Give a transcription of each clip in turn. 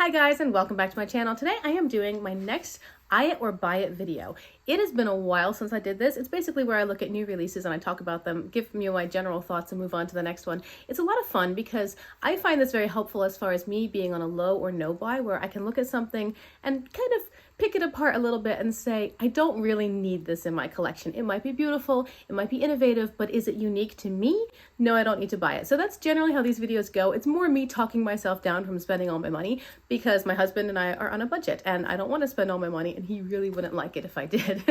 Hi guys, and welcome back to my channel. Today I am doing my next Eye It or Buy It video. It has been a while since I did this. It's basically where I look at new releases and I talk about them, give you my general thoughts and move on to the next one. It's a lot of fun because I find this very helpful as far as me being on a low or no buy, where I can look at something and kind of pick it apart a little bit and say, I don't really need this in my collection. It might be beautiful, it might be innovative, but is it unique to me? No, I don't need to buy it. So that's generally how these videos go. It's more me talking myself down from spending all my money because my husband and I are on a budget and I don't want to spend all my money and he really wouldn't like it if I did.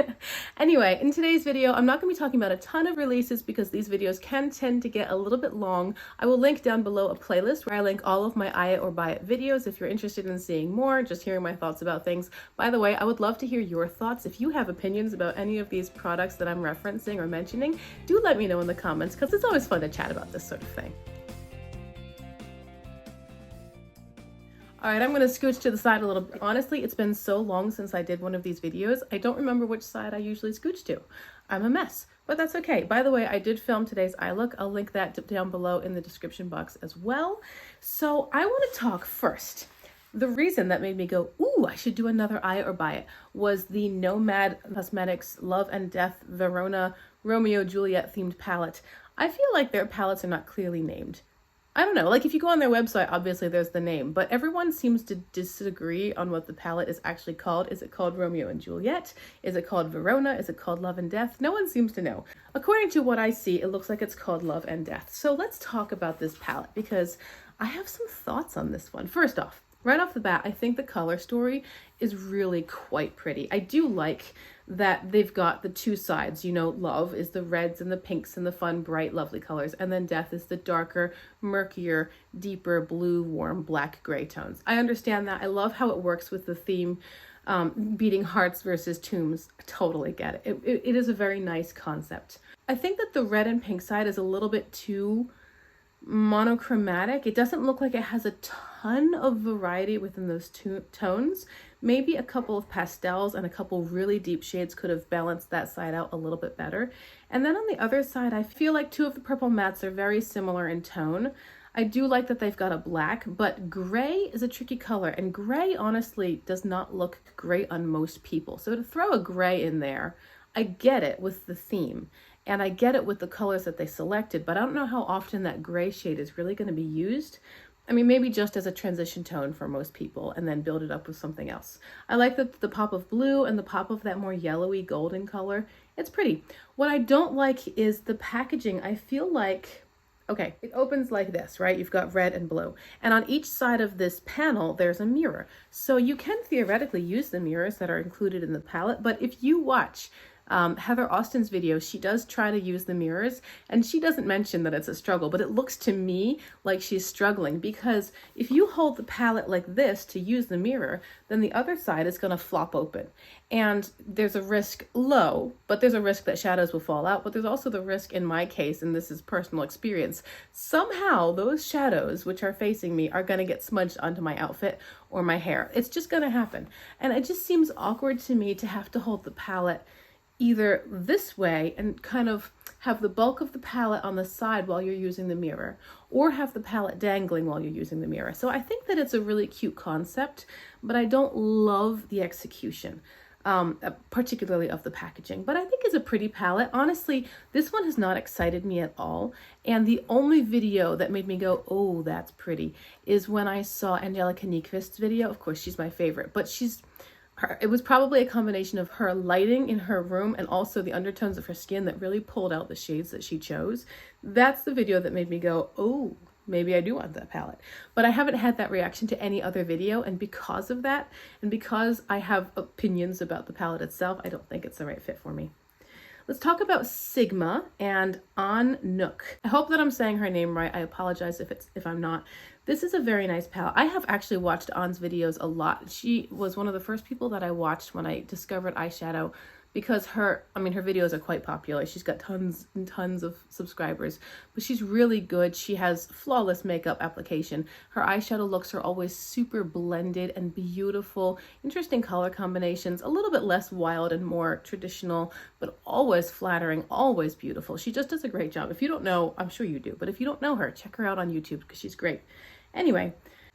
Anyway, in today's video, I'm not going to be talking about a ton of releases because these videos can tend to get a little bit long. I will link down below a playlist where I link all of my Eye It or Buy It videos if you're interested in seeing more, just hearing my thoughts about things. By the way, I would love to hear your thoughts. If you have opinions about any of these products that I'm referencing or mentioning, do let me know in the comments because it's always fun to chat about this sort of thing. All right, I'm going to scooch to the side a little bit. Honestly, it's been so long since I did one of these videos. I don't remember which side I usually scooch to. I'm a mess, but that's okay. By the way, I did film today's eye look. I'll link that down below in the description box as well. So I want to talk first. The reason that made me go, ooh, I should do another Eye It or Buy It was the Nomad Cosmetics Love and Death Verona Romeo Juliet themed palette. I feel like their palettes are not clearly named. I don't know, like if you go on their website, obviously there's the name, but everyone seems to disagree on what the palette is actually called. Is it called Romeo and Juliet? Is it called Verona? Is it called Love and Death? No one seems to know. According to what I see, it looks like it's called Love and Death. So let's talk about this palette because I have some thoughts on this one. First off, right off the bat, I think the color story is really quite pretty. I do like that they've got the two sides. You know, love is the reds and the pinks and the fun, bright, lovely colors. And then death is the darker, murkier, deeper blue, warm, black, gray tones. I understand that. I love how it works with the theme, beating hearts versus tombs. I totally get it. It is a very nice concept. I think that the red and pink side is a little bit too monochromatic. It doesn't look like it has a ton of variety within those two tones. Maybe a couple of pastels and a couple really deep shades could have balanced that side out a little bit better. And then on the other side, I feel like two of the purple mattes are very similar in tone. I do like that they've got a black, but gray is a tricky color, and gray honestly does not look great on most people. So to throw a gray in there, I get it with the theme. And I get it with the colors that they selected, but I don't know how often that gray shade is really going to be used. I mean, maybe just as a transition tone for most people and then build it up with something else. I like the pop of blue and the pop of that more yellowy golden color. It's pretty. What I don't like is the packaging. I feel like, okay, it opens like this, right? You've got red and blue. And on each side of this panel, there's a mirror. So you can theoretically use the mirrors that are included in the palette, but if you watch Heather Austin's video, she does try to use the mirrors and she doesn't mention that it's a struggle, but it looks to me like she's struggling because if you hold the palette like this to use the mirror, then the other side is going to flop open. And there's a risk low, but there's a risk that shadows will fall out. But there's also the risk in my case, and this is personal experience, somehow those shadows which are facing me are going to get smudged onto my outfit or my hair. It's just going to happen. And it just seems awkward to me to have to hold the palette either this way and kind of have the bulk of the palette on the side while you're using the mirror, or have the palette dangling while you're using the mirror. So I think that it's a really cute concept, but I don't love the execution, particularly of the packaging. But I think it's a pretty palette. Honestly, this one has not excited me at all. And the only video that made me go, oh, that's pretty, is when I saw Angelica Nyqvist's video. Of course, she's my favorite, but it was probably a combination of her lighting in her room and also the undertones of her skin that really pulled out the shades that she chose. That's the video that made me go, oh, maybe I do want that palette. But I haven't had that reaction to any other video, and because of that, and because I have opinions about the palette itself, I don't think it's the right fit for me. Let's talk about Sigma and An Nook. I hope that I'm saying her name right. I apologize if I'm not. This is a very nice palette. I have actually watched An's videos a lot. She was one of the first people that I watched when I discovered eyeshadow because her videos are quite popular. She's got tons and tons of subscribers, but she's really good. She has flawless makeup application. Her eyeshadow looks are always super blended and beautiful, interesting color combinations, a little bit less wild and more traditional, but always flattering, always beautiful. She just does a great job. If you don't know, I'm sure you do, but if you don't know her, check her out on YouTube because she's great. Anyway,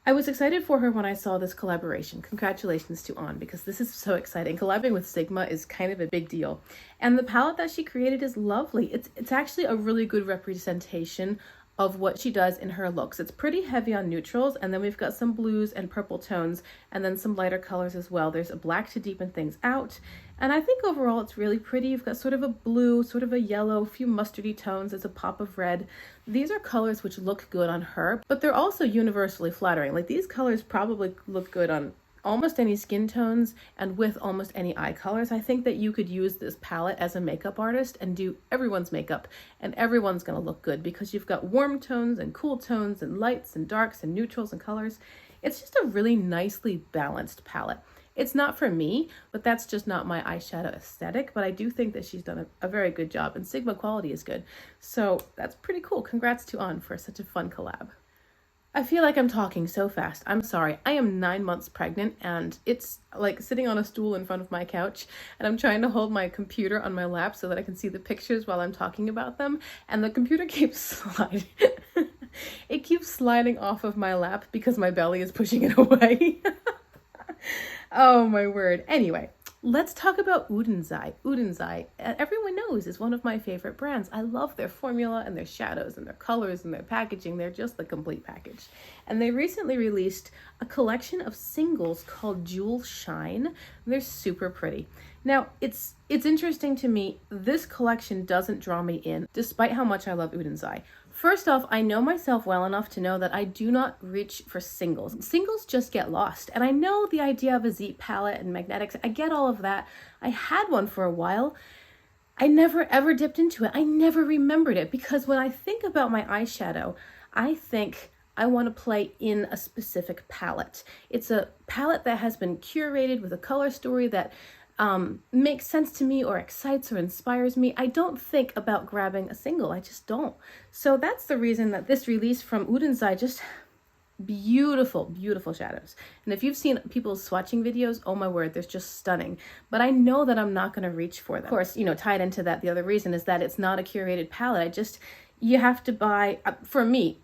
I was excited for her when I saw this collaboration. Congratulations to On, because this is so exciting. Collabing with Sigma is kind of a big deal. And the palette that she created is lovely. It's actually a really good representation of what she does in her looks. It's pretty heavy on neutrals, and then we've got some blues and purple tones, and then some lighter colors as well. There's a black to deepen things out, and I think overall it's really pretty. You've got sort of a blue, sort of a yellow, a few mustardy tones, there's a pop of red. These are colors which look good on her, but they're also universally flattering. Like, these colors probably look good on almost any skin tones and with almost any eye colors. I think that you could use this palette as a makeup artist and do everyone's makeup, and everyone's gonna look good because you've got warm tones and cool tones and lights and darks and neutrals and colors. It's just a really nicely balanced palette. It's not for me, but that's just not my eyeshadow aesthetic, but I do think that she's done a very good job, and Sigma quality is good. So that's pretty cool. Congrats to On for such a fun collab. I feel like I'm talking so fast. I'm sorry. I am 9 months pregnant, and it's like sitting on a stool in front of my couch, and I'm trying to hold my computer on my lap so that I can see the pictures while I'm talking about them, and the computer keeps sliding. It keeps sliding off of my lap because my belly is pushing it away. Oh my word. Anyway, let's talk about Oden. Oden, everyone knows, is one of my favorite brands. I love their formula and their shadows and their colors and their packaging. They're just the complete package. And they recently released a collection of singles called Jewel Shine. They're super pretty. Now, it's interesting to me, this collection doesn't draw me in, despite how much I love Oden. First off, I know myself well enough to know that I do not reach for singles. Singles just get lost. And I know the idea of a Z palette and magnetics. I get all of that. I had one for a while. I never ever dipped into it. I never remembered it, because when I think about my eyeshadow, I think I want to play in a specific palette. It's a palette that has been curated with a color story that makes sense to me or excites or inspires me. I don't think about grabbing a single. I just don't. So that's the reason that this release from Oden just beautiful, beautiful shadows. And if you've seen people's swatching videos, oh my word, they're just stunning. But I know that I'm not going to reach for them. Of course, tied into that, the other reason is that it's not a curated palette. You have to buy, for me,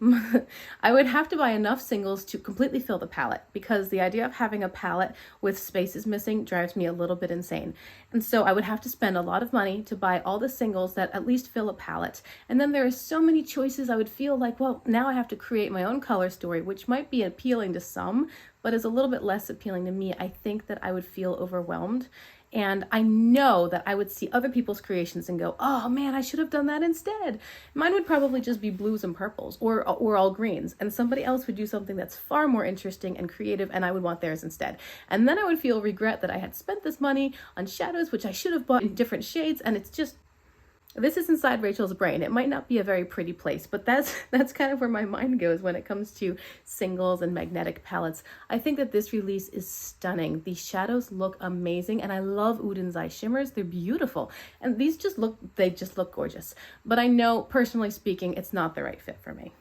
I would have to buy enough singles to completely fill the palette, because the idea of having a palette with spaces missing drives me a little bit insane. And so I would have to spend a lot of money to buy all the singles that at least fill a palette. And then there are so many choices. I would feel like, well, now I have to create my own color story, which might be appealing to some, but is a little bit less appealing to me. I think that I would feel overwhelmed. And I know that I would see other people's creations and go, oh man, I should have done that instead. Mine would probably just be blues and purples or all greens. And somebody else would do something that's far more interesting and creative, and I would want theirs instead. And then I would feel regret that I had spent this money on shadows, which I should have bought in different shades. And it's just, this is inside Rachel's brain. It might not be a very pretty place, but that's kind of where my mind goes when it comes to singles and magnetic palettes. I think that this release is stunning. The shadows look amazing, and I love Oden's eye shimmers. They're beautiful, and they just look gorgeous. But I know, personally speaking, it's not the right fit for me.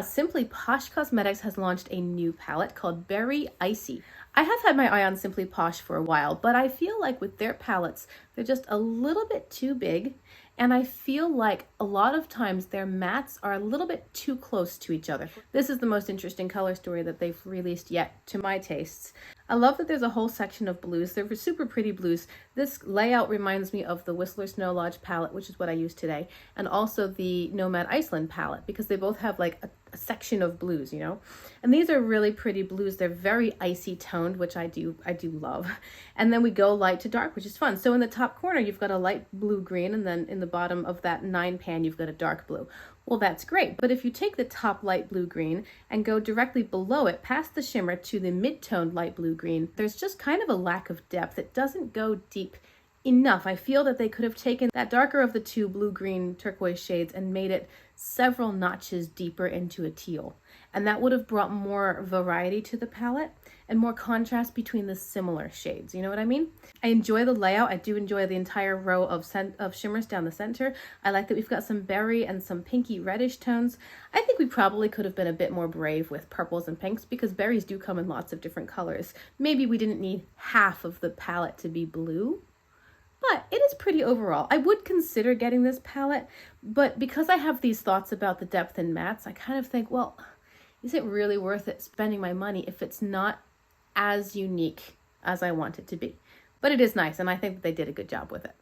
Simply Posh Cosmetics has launched a new palette called Berry Icy. I have had my eye on Simply Posh for a while, but I feel like with their palettes, they're just a little bit too big, and I feel like a lot of times their mattes are a little bit too close to each other. This is the most interesting color story that they've released yet, to my tastes. I love that there's a whole section of blues. They're super pretty blues. This layout reminds me of the Whistler Snow Lodge palette, which is what I use today, and also the Nomad Iceland palette, because they both have like a section of blues, And these are really pretty blues. They're very icy toned, which I do love. And then we go light to dark, which is fun. So in the top corner, you've got a light blue green, and then in the bottom of that 9 pan, you've got a dark blue. Well, that's great. But if you take the top light blue green and go directly below it, past the shimmer to the mid-toned light blue green, there's just kind of a lack of depth. It doesn't go deep enough. I feel that they could have taken that darker of the two blue-green turquoise shades and made it several notches deeper into a teal. And that would have brought more variety to the palette and more contrast between the similar shades. You know what I mean? I enjoy the layout. I do enjoy the entire row of shimmers down the center. I like that we've got some berry and some pinky reddish tones. I think we probably could have been a bit more brave with purples and pinks, because berries do come in lots of different colors. Maybe we didn't need half of the palette to be blue, but it is pretty overall. I would consider getting this palette, but because I have these thoughts about the depth and mattes, I kind of think, well, is it really worth it spending my money if it's not as unique as I want it to be? But it is nice, and I think that they did a good job with it.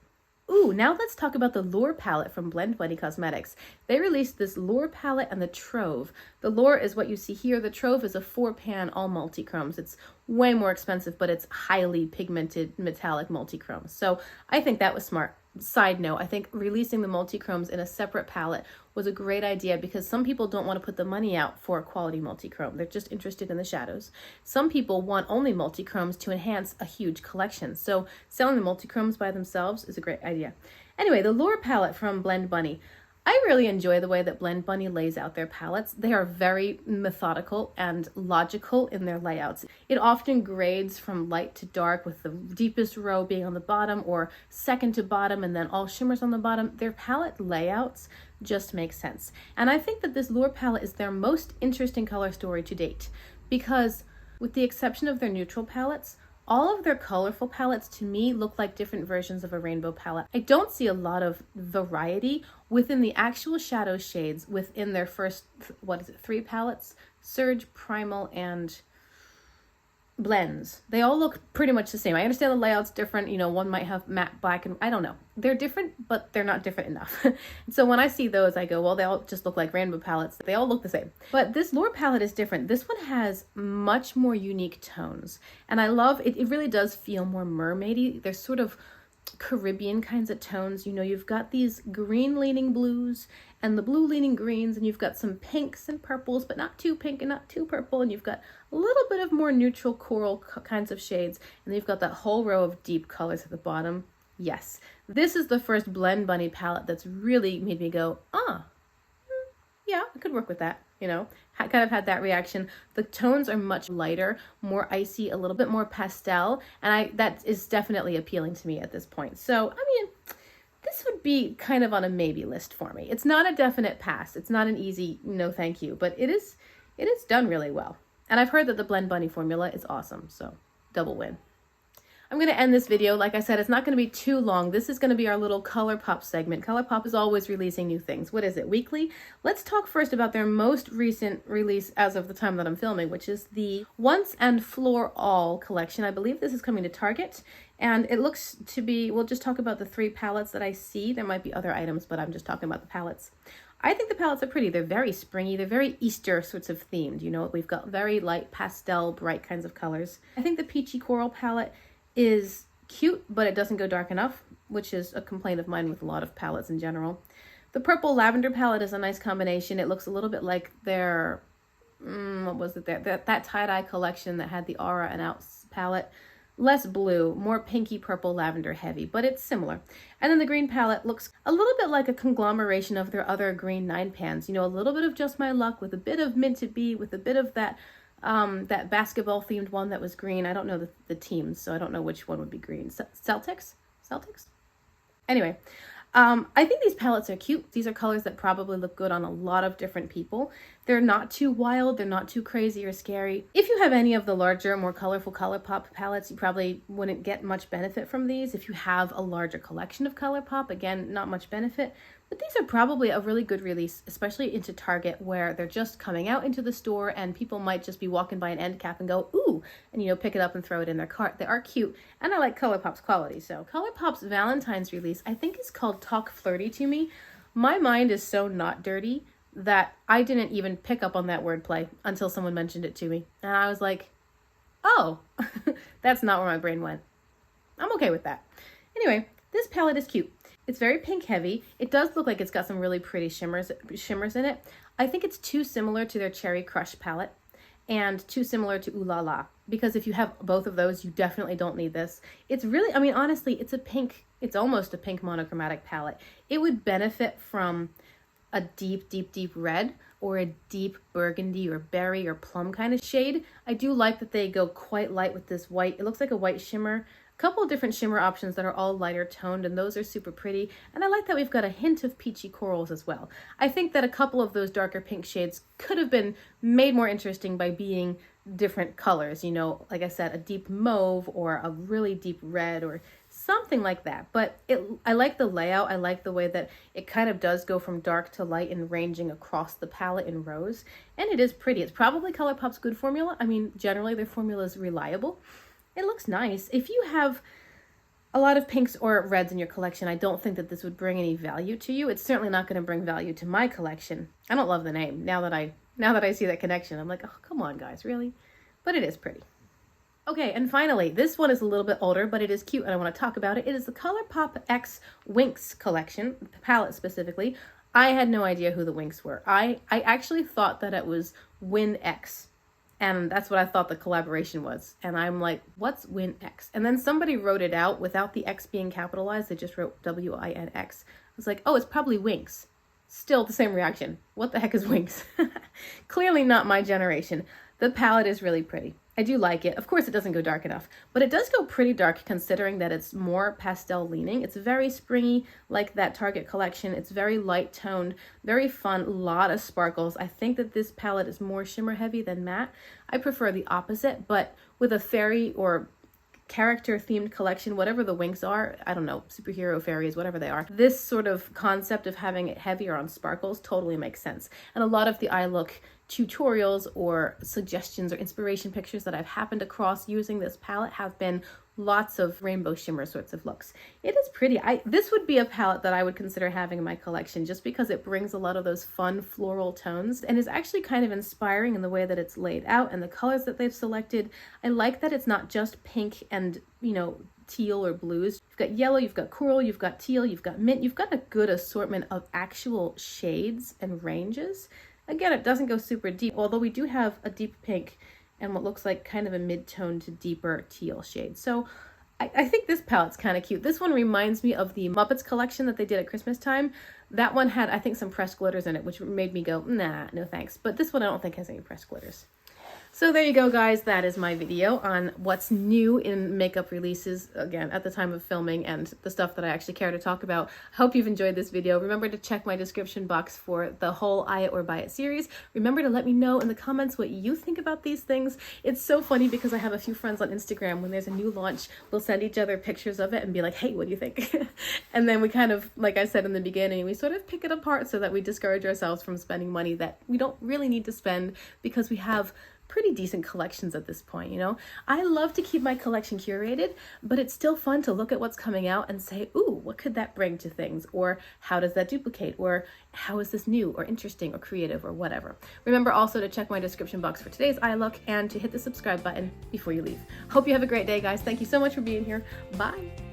Ooh, now let's talk about the Lure palette from Blend Bunny Cosmetics. They released this Lure palette and the Trove. The Lure is what you see here. The Trove is a 4-pan all multi-chromes. It's way more expensive, but it's highly pigmented metallic multi-chromes. So I think that was smart. Side note, I think releasing the multi-chromes in a separate palette was a great idea because some people don't want to put the money out for a quality multi-chrome. They're just interested in the shadows. Some people want only multi-chromes to enhance a huge collection. So selling the multi-chromes by themselves is a great idea. Anyway, the Lure palette from Blend Bunny. I really enjoy the way that Blend Bunny lays out their palettes. They are very methodical and logical in their layouts. It often grades from light to dark, with the deepest row being on the bottom or second to bottom and then all shimmers on the bottom. Their palette layouts just make sense. And I think that this Lure palette is their most interesting color story to date because, with the exception of their neutral palettes, all of their colorful palettes to me look like different versions of a rainbow palette. I don't see a lot of variety within the actual shadow shades within their first, 3 palettes? Surge, Primal, and Blends. They all look pretty much the same. I understand the layout's different. You know, one might have matte black and I don't know. They're different, but they're not different enough. So when I see those, I go, well, they all just look like rainbow palettes. They all look the same. But this Lure palette is different. This one has much more unique tones. And I love it. It really does feel more mermaidy. There's sort of Caribbean kinds of tones. You know, you've got these green leaning blues and the blue leaning greens, and you've got some pinks and purples, but not too pink and not too purple, and you've got a little bit of more neutral coral kinds of shades, and then you've got that whole row of deep colors at the bottom. Yes, this is the first Blend Bunny palette that's really made me go, yeah, I could work with that. You know, kind of had that reaction. The tones are much lighter, more icy, a little bit more pastel, and that is definitely appealing to me at this point. So, I mean, this would be kind of on a maybe list for me. It's not a definite pass. It's not an easy no thank you, but it is done really well. And I've heard that the Blend Bunny formula is awesome, so double win. I'm going to end this video. Like I said, it's not going to be too long. This is going to be our little ColourPop segment. ColourPop is always releasing new things. What is it, weekly? Let's talk first about their most recent release as of the time that I'm filming, which is the Once and Flor-Al collection. I believe this is coming to Target, and it looks to be, we'll just talk about the 3 palettes that I see. There might be other items, but I'm just talking about the palettes. I think the palettes are pretty. They're very springy. They're very Easter sorts of themed. You know, we've got very light pastel, bright kinds of colors. I think the Peachy Coral palette is cute, but it doesn't go dark enough, which is a complaint of mine with a lot of palettes in general. The Purple Lavender palette is a nice combination. It looks a little bit like their, what was it there? That tie-dye collection that had the Aura and Outs palette. Less blue, more pinky purple lavender heavy, but it's similar. And then the green palette looks a little bit like a conglomeration of their other green 9-pans. You know, a little bit of Just My Luck with a bit of Minted Bee, with a bit of that basketball themed one that was green. I don't know the teams, so I don't know which one would be green. Celtics? Anyway, I think these palettes are cute. These are colors that probably look good on a lot of different people. They're not too wild. They're not too crazy or scary. If you have any of the larger, more colorful ColourPop palettes, you probably wouldn't get much benefit from these. If you have a larger collection of ColourPop, again, not much benefit. But these are probably a really good release, especially into Target, where they're just coming out into the store and people might just be walking by an end cap and go, ooh, and, you know, pick it up and throw it in their cart. They are cute, and I like ColourPop's quality. So ColourPop's Valentine's release, I think, is called Talk Flirty to Me. My mind is so not dirty that I didn't even pick up on that wordplay until someone mentioned it to me. And I was like, oh, that's not where my brain went. I'm okay with that. Anyway, this palette is cute. It's very pink heavy. It does look like it's got some really pretty shimmers in it. I think it's too similar to their Cherry Crush palette and too similar to Ooh La La, because if you have both of those, you definitely don't need this. It's really, I mean, honestly, it's a pink, it's almost a pink monochromatic palette. It would benefit from a deep, deep, deep red or a deep burgundy or berry or plum kind of shade. I do like that they go quite light with this white. It looks like a white shimmer. Couple of different shimmer options that are all lighter toned, and those are super pretty. And I like that we've got a hint of peachy corals as well. I think that a couple of those darker pink shades could have been made more interesting by being different colors, you know, like I said, a deep mauve or a really deep red or something like that. But I like the layout. I like the way that it kind of does go from dark to light and ranging across the palette in rows. And it is pretty. It's probably ColourPop's good formula. I mean, generally their formula is reliable. It looks nice. If you have a lot of pinks or reds in your collection, I don't think that this would bring any value to you. It's certainly not going to bring value to my collection. I don't love the name. Now that I see that connection, I'm like, oh, come on, guys, really? But it is pretty. Okay, and finally, this one is a little bit older, but it is cute, and I want to talk about it. It is the ColourPop X Winx collection, the palette specifically. I had no idea who the Winx were. I actually thought that it was Win X. And that's what I thought the collaboration was. And I'm like, what's WinX? And then somebody wrote it out without the X being capitalized. They just wrote W-I-N-X. I was like, oh, it's probably Winx. Still the same reaction. What the heck is Winx? Clearly not my generation. The palette is really pretty. I do like it. Of course, it doesn't go dark enough, but it does go pretty dark considering that it's more pastel leaning. It's very springy, like that Target collection. It's very light toned, very fun, a lot of sparkles. I think that this palette is more shimmer heavy than matte. I prefer the opposite, but with a fairy or character themed collection, whatever the Winx are, I don't know, superhero fairies, whatever they are, this sort of concept of having it heavier on sparkles totally makes sense. And a lot of the eye look tutorials or suggestions or inspiration pictures that I've happened across using this palette have been lots of rainbow shimmer sorts of looks. It is pretty. This would be a palette that I would consider having in my collection just because it brings a lot of those fun floral tones and is actually kind of inspiring in the way that it's laid out and the colors that they've selected. I like that it's not just pink and, you know, teal or blues. You've got yellow, you've got coral, you've got teal, you've got mint. You've got a good assortment of actual shades and ranges. Again, it doesn't go super deep, although we do have a deep pink and what looks like kind of a mid-tone to deeper teal shade. So I think this palette's kind of cute. This one reminds me of the Muppets collection that they did at Christmas time. That one had, I think, some pressed glitters in it, which made me go, nah, no thanks. But this one I don't think has any pressed glitters. So there you go, guys. That is my video on what's new in makeup releases, again, at the time of filming and the stuff that I actually care to talk about. I hope you've enjoyed this video. Remember to check my description box for the whole Eye It or Buy It series. Remember to let me know in the comments what you think about these things. It's so funny because I have a few friends on Instagram. When there's a new launch, we'll send each other pictures of it and be like, hey, what do you think? And then we kind of, like I said in the beginning, we sort of pick it apart so that we discourage ourselves from spending money that we don't really need to spend because we have pretty decent collections at this point, you know? I love to keep my collection curated, but it's still fun to look at what's coming out and say, ooh, what could that bring to things? Or how does that duplicate? Or how is this new or interesting or creative or whatever? Remember also to check my description box for today's eye look and to hit the subscribe button before you leave. Hope you have a great day, guys. Thank you so much for being here. Bye.